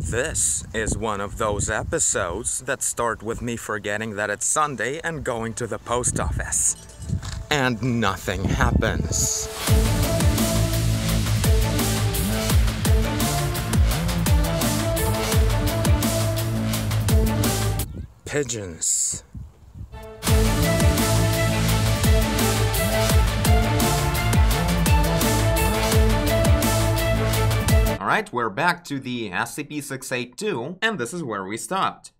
This is one of those episodes that start with me forgetting that it's Sunday and going to the post office. And nothing happens. Pigeons. Alright, we're back to the SCP-682, and this is where we stopped.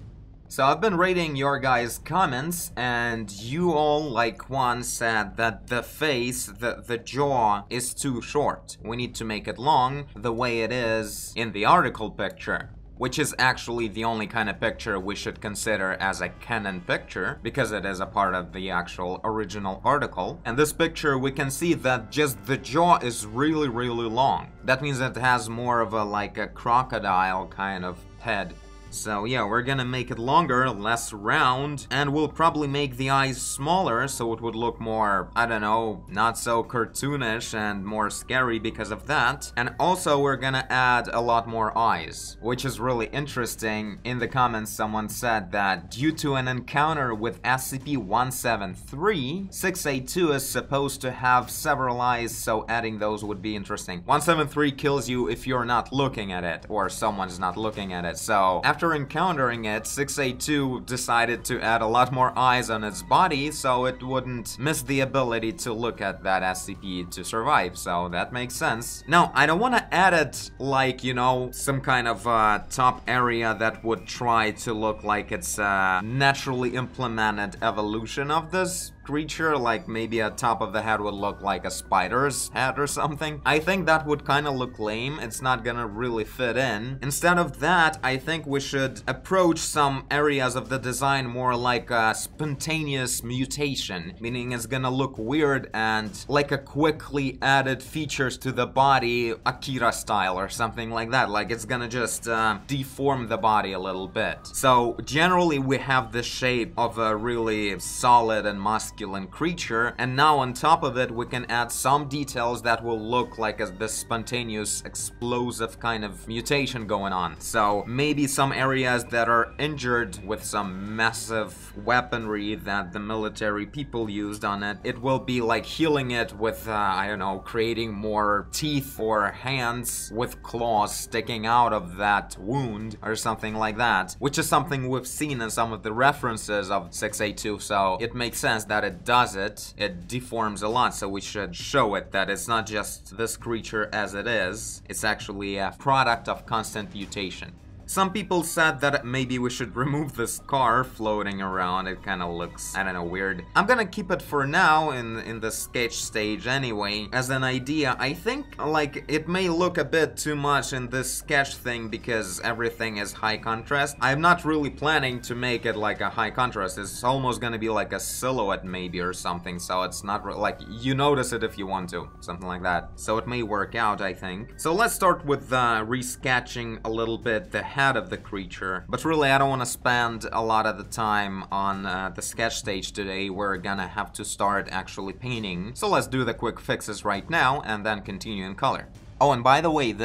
So I've been reading your guys' comments, and you all, like one, said that the face, the jaw, is too short. We need to make it long, the way it is in the article picture. Which is actually the only kind of picture we should consider as a canon picture, because it is a part of the actual original article. And this picture, we can see that just the jaw is really, really long. That means it has more of a crocodile kind of head. So yeah, we're gonna make it longer, less round, and we'll probably make the eyes smaller so it would look more, I don't know, not so cartoonish and more scary because of that. And also we're gonna add a lot more eyes, which is really interesting. In the comments someone said that due to an encounter with SCP-173, 682 is supposed to have several eyes, so adding those would be interesting. 173 kills you if you're not looking at it, or someone's not looking at it, so after encountering it, 682 decided to add a lot more eyes on its body so it wouldn't miss the ability to look at that SCP to survive, so that makes sense. Now, I don't want to add it like, you know, some kind of top area that would try to look like it's a naturally implemented evolution of this creature, like maybe a top of the head would look like a spider's head or something. I think that would kind of look lame. It's not gonna really fit in. Instead of that, I think we should approach some areas of the design more like a spontaneous mutation, meaning it's gonna look weird and like a quickly added features to the body, Akira style or something like that. Like it's gonna just deform the body a little bit. So generally we have the shape of a really solid and muscular creature, and now on top of it we can add some details that will look like this spontaneous explosive kind of mutation going on. So maybe some areas that are injured with some massive weaponry that the military people used on it, it will be like healing it with I don't know, creating more teeth or hands with claws sticking out of that wound or something like that, which is something we've seen in some of the references of 682, so it makes sense that it does it. It deforms a lot, so we should show it that it's not just this creature as it is, it's actually a product of constant mutation. Some people said that maybe we should remove this car floating around. It kind of looks, I don't know, weird. I'm gonna keep it for now in the sketch stage anyway, as an idea. I think, like, it may look a bit too much in this sketch thing because everything is high contrast. I'm not really planning to make it like a high contrast. It's almost gonna be like a silhouette maybe or something, so it's not like, you notice it if you want to, something like that. So it may work out, I think. So let's start with resketching a little bit the head of the creature, but really I don't want to spend a lot of the time on the sketch stage today. We're gonna have to start actually painting, so let's do the quick fixes right now and then continue in color. Oh, and by the way,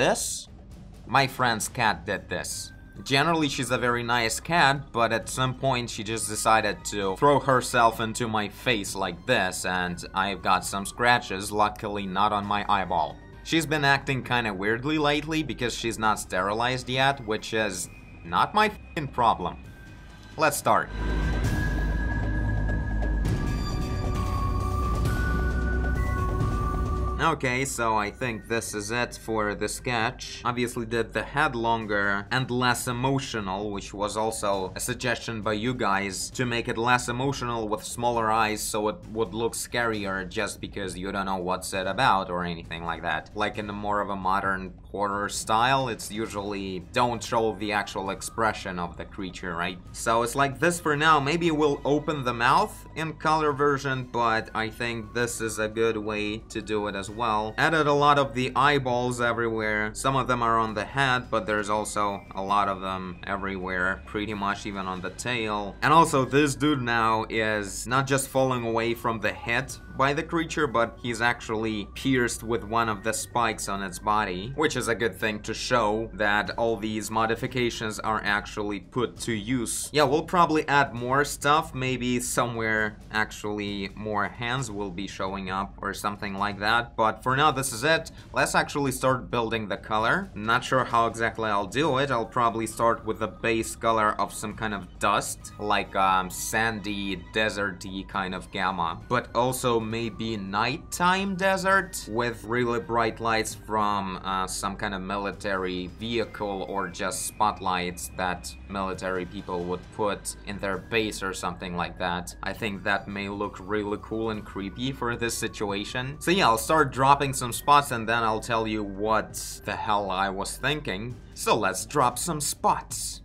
my friend's cat did this. Generally she's a very nice cat, but at some point she just decided to throw herself into my face like this, and I've got some scratches, luckily not on my eyeball. She's been acting kinda weirdly lately because she's not sterilized yet, which is not my f***ing problem. Let's start. Okay, so I think this is it for the sketch. Obviously did the head longer and less emotional, which was also a suggestion by you guys, to make it less emotional with smaller eyes so it would look scarier just because you don't know what's it about or anything like that. Like in the more of a modern horror style, it's usually don't show the actual expression of the creature, right? So it's like this for now. Maybe we'll open the mouth in color version, but I think this is a good way to do it as well. Added a lot of the eyeballs everywhere. Some of them are on the head, but there's also a lot of them everywhere, pretty much even on the tail. And also this dude now is not just falling away from the hit, by the creature, but he's actually pierced with one of the spikes on its body, which is a good thing to show that all these modifications are actually put to use. Yeah, we'll probably add more stuff, maybe somewhere actually more hands will be showing up or something like that, but for now this is it. Let's actually start building the color. Not sure how exactly I'll do it. I'll probably start with the base color of some kind of dust, like sandy, deserty kind of gamma, but also maybe nighttime desert with really bright lights from some kind of military vehicle or just spotlights that military people would put in their base or something like that. I think that may look really cool and creepy for this situation. So yeah, I'll start dropping some spots and then I'll tell you what the hell I was thinking. So let's drop some spots.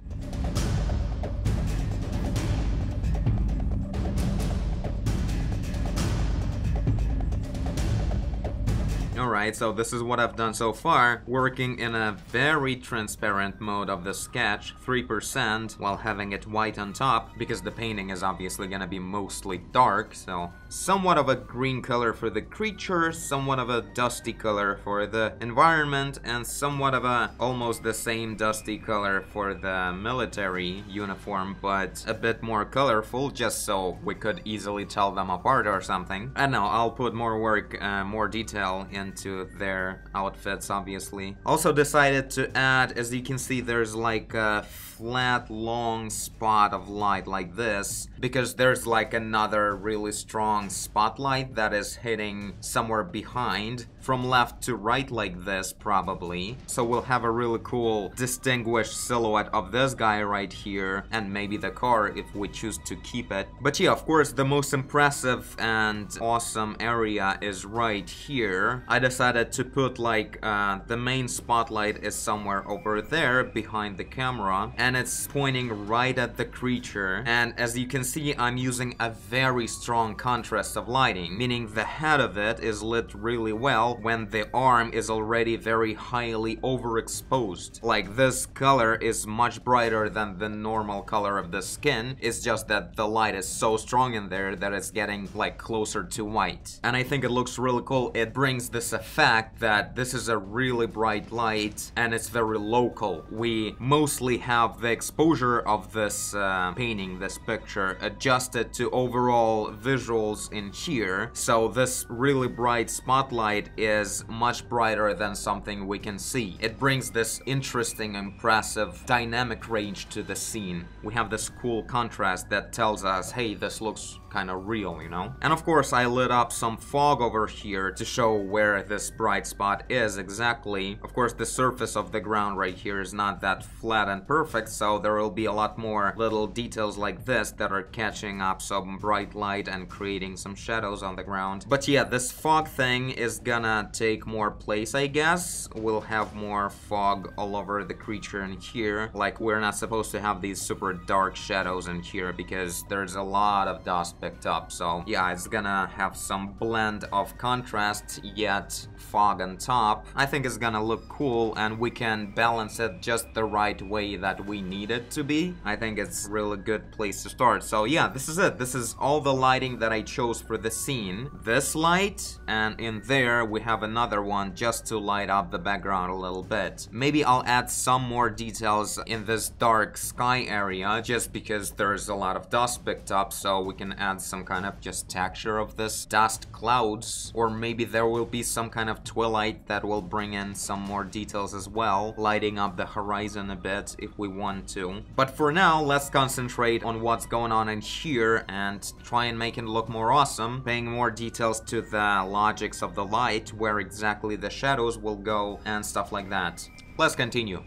Alright, so this is what I've done so far, working in a very transparent mode of the sketch, 3%, while having it white on top, because the painting is obviously gonna be mostly dark, so somewhat of a green color for the creature, somewhat of a dusty color for the environment, and somewhat of a almost the same dusty color for the military uniform, but a bit more colorful, just so we could easily tell them apart or something. And now I'll put more work, more detail into their outfits, obviously. Also decided to add, as you can see, there's like a flat, long spot of light like this, because there's like another really strong spotlight that is hitting somewhere behind, from left to right like this, probably. So we'll have a really cool, distinguished silhouette of this guy right here, and maybe the car if we choose to keep it. But yeah, of course, the most impressive and awesome area is right here. I decided to put like, the main spotlight is somewhere over there behind the camera, and it's pointing right at the creature. And as you can see, I'm using a very strong contrast of lighting, meaning the head of it is lit really well when the arm is already very highly overexposed. Like, this color is much brighter than the normal color of the skin. It's just that the light is so strong in there that it's getting like closer to white. And I think it looks really cool. It brings this effect that this is a really bright light and it's very local. We mostly have the exposure of this painting, this picture, adjusted to overall visuals in here. So this really bright spotlight is much brighter than something we can see. It brings this interesting, impressive, dynamic range to the scene. We have this cool contrast that tells us, hey, this looks kind of real, you know? And of course, I lit up some fog over here to show where this bright spot is exactly. Of course, the surface of the ground right here is not that flat and perfect, so there will be a lot more little details like this that are catching up some bright light and creating some shadows on the ground. But yeah, this fog thing is gonna take more place, I guess. We'll have more fog all over the creature in here. Like, we're not supposed to have these super dark shadows in here because there's a lot of dust picked up. So yeah, it's gonna have some blend of contrast, yet fog on top. I think it's gonna look cool, and we can balance it just the right way that we need it to be. I think it's a really good place to start. So yeah, this is it. This is all the lighting that I chose for the scene. This light, and in there we have another one just to light up the background a little bit. Maybe I'll add some more details in this dark sky area, just because there's a lot of dust picked up, so we can add some kind of just texture of this dust clouds, or maybe there will be some kind of twilight that will bring in some more details as well, lighting up the horizon a bit if we want to. But for now, let's concentrate on what's going on in here and try and make it look more awesome, paying more details to the logics of the light, where exactly the shadows will go and stuff like that. Let's continue.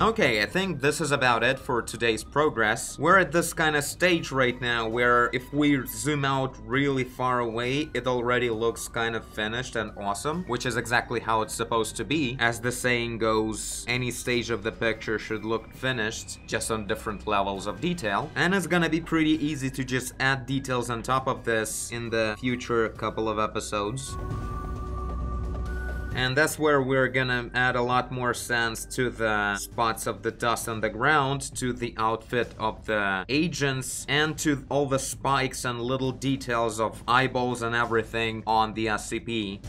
Okay, I think this is about it for today's progress. We're at this kind of stage right now where if we zoom out really far away, it already looks kind of finished and awesome, which is exactly how it's supposed to be. As the saying goes, any stage of the picture should look finished, just on different levels of detail. And it's gonna be pretty easy to just add details on top of this in the future couple of episodes. And that's where we're gonna add a lot more sense to the spots of the dust on the ground, to the outfit of the agents, and to all the spikes and little details of eyeballs and everything on the SCP.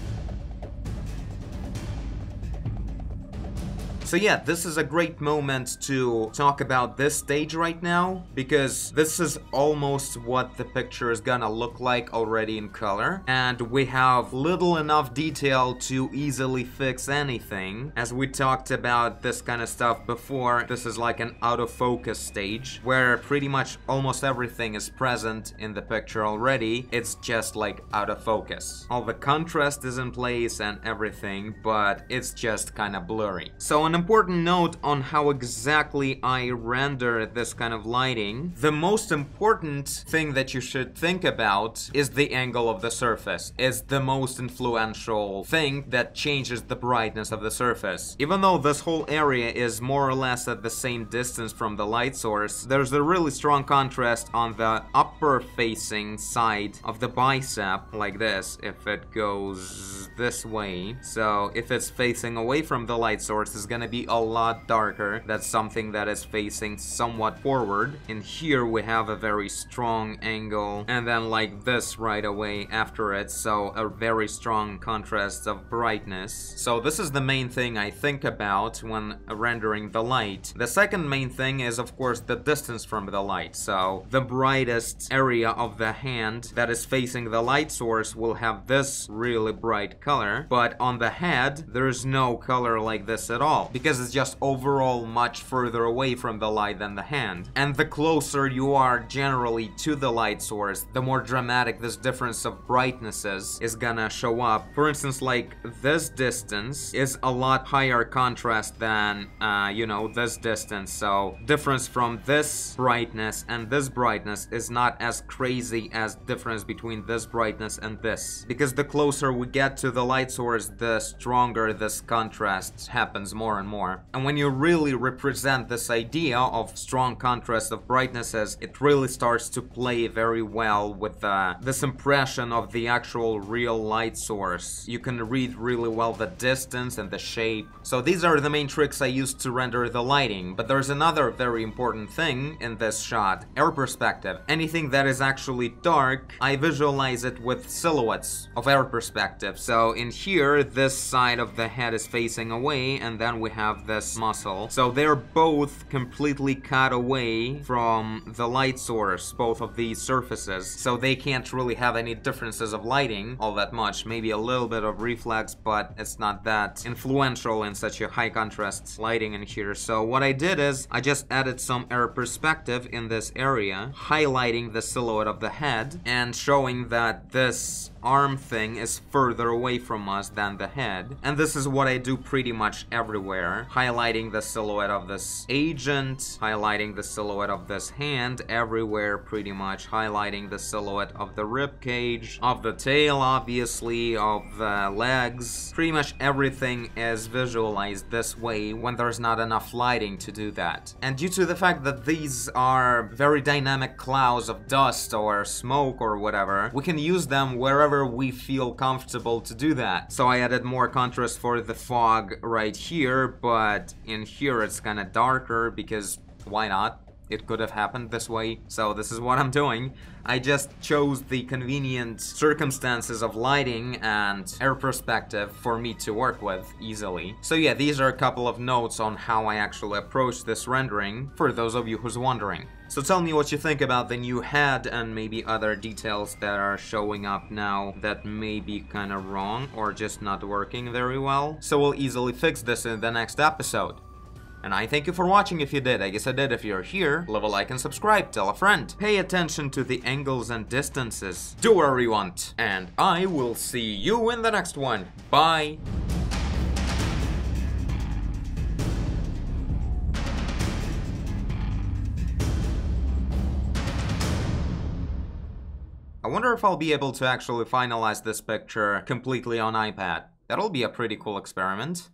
So yeah, this is a great moment to talk about this stage right now, because this is almost what the picture is gonna look like already in color, and we have little enough detail to easily fix anything. As we talked about this kind of stuff before, this is like an out of focus stage, where pretty much almost everything is present in the picture already, it's just like out of focus. All the contrast is in place and everything, but it's just kind of blurry. So an important note on how exactly I render this kind of lighting. The most important thing that you should think about is the angle of the surface. It's the most influential thing that changes the brightness of the surface. Even though this whole area is more or less at the same distance from the light source, there's a really strong contrast on the upper facing side of the bicep, like this, if it goes this way. So if it's facing away from the light source, it's gonna be a lot darker. That's something that is facing somewhat forward. In here we have a very strong angle, and then like this right away after it, so a very strong contrast of brightness. So this is the main thing I think about when rendering the light. The second main thing is of course the distance from the light. So the brightest area of the hand that is facing the light source will have this really bright color, but on the head there's no color like this at all, because it's just overall much further away from the light than the hand. And the closer you are generally to the light source, the more dramatic this difference of brightnesses is gonna show up. For instance, like this distance is a lot higher contrast than, you know, this distance. So difference from this brightness and this brightness is not as crazy as difference between this brightness and this. Because the closer we get to the light source, the stronger this contrast happens more and more. And when you really represent this idea of strong contrast of brightnesses, it really starts to play very well with this impression of the actual real light source. You can read really well the distance and the shape. So these are the main tricks I use to render the lighting. But there's another very important thing in this shot: air perspective. Anything that is actually dark, I visualize it with silhouettes of air perspective. So in here, this side of the head is facing away, and then we have this muscle. So they're both completely cut away from the light source, both of these surfaces. So they can't really have any differences of lighting all that much. Maybe a little bit of reflex, but it's not that influential in such a high contrast lighting in here. So what I did is I just added some air perspective in this area, highlighting the silhouette of the head and showing that this arm thing is further away from us than the head. And this is what I do pretty much everywhere, highlighting the silhouette of this agent, highlighting the silhouette of this hand everywhere, pretty much highlighting the silhouette of the rib cage, of the tail obviously, of the legs. Pretty much everything is visualized this way when there's not enough lighting to do that. And due to the fact that these are very dynamic clouds of dust or smoke or whatever, we can use them wherever we feel comfortable to do that. So I added more contrast for the fog right here, but in here it's kind of darker because why not? It could have happened this way, so this is what I'm doing. I just chose the convenient circumstances of lighting and air perspective for me to work with easily. So yeah, these are a couple of notes on how I actually approach this rendering, for those of you who's wondering. So tell me what you think about the new head and maybe other details that are showing up now that may be kind of wrong or just not working very well. So we'll easily fix this in the next episode. And I thank you for watching if you did. I guess I did if you're here. Leave a like and subscribe, tell a friend. Pay attention to the angles and distances. Do whatever you want. And I will see you in the next one. Bye! wonder if I'll be able to actually finalize this picture completely on iPad. That'll be a pretty cool experiment.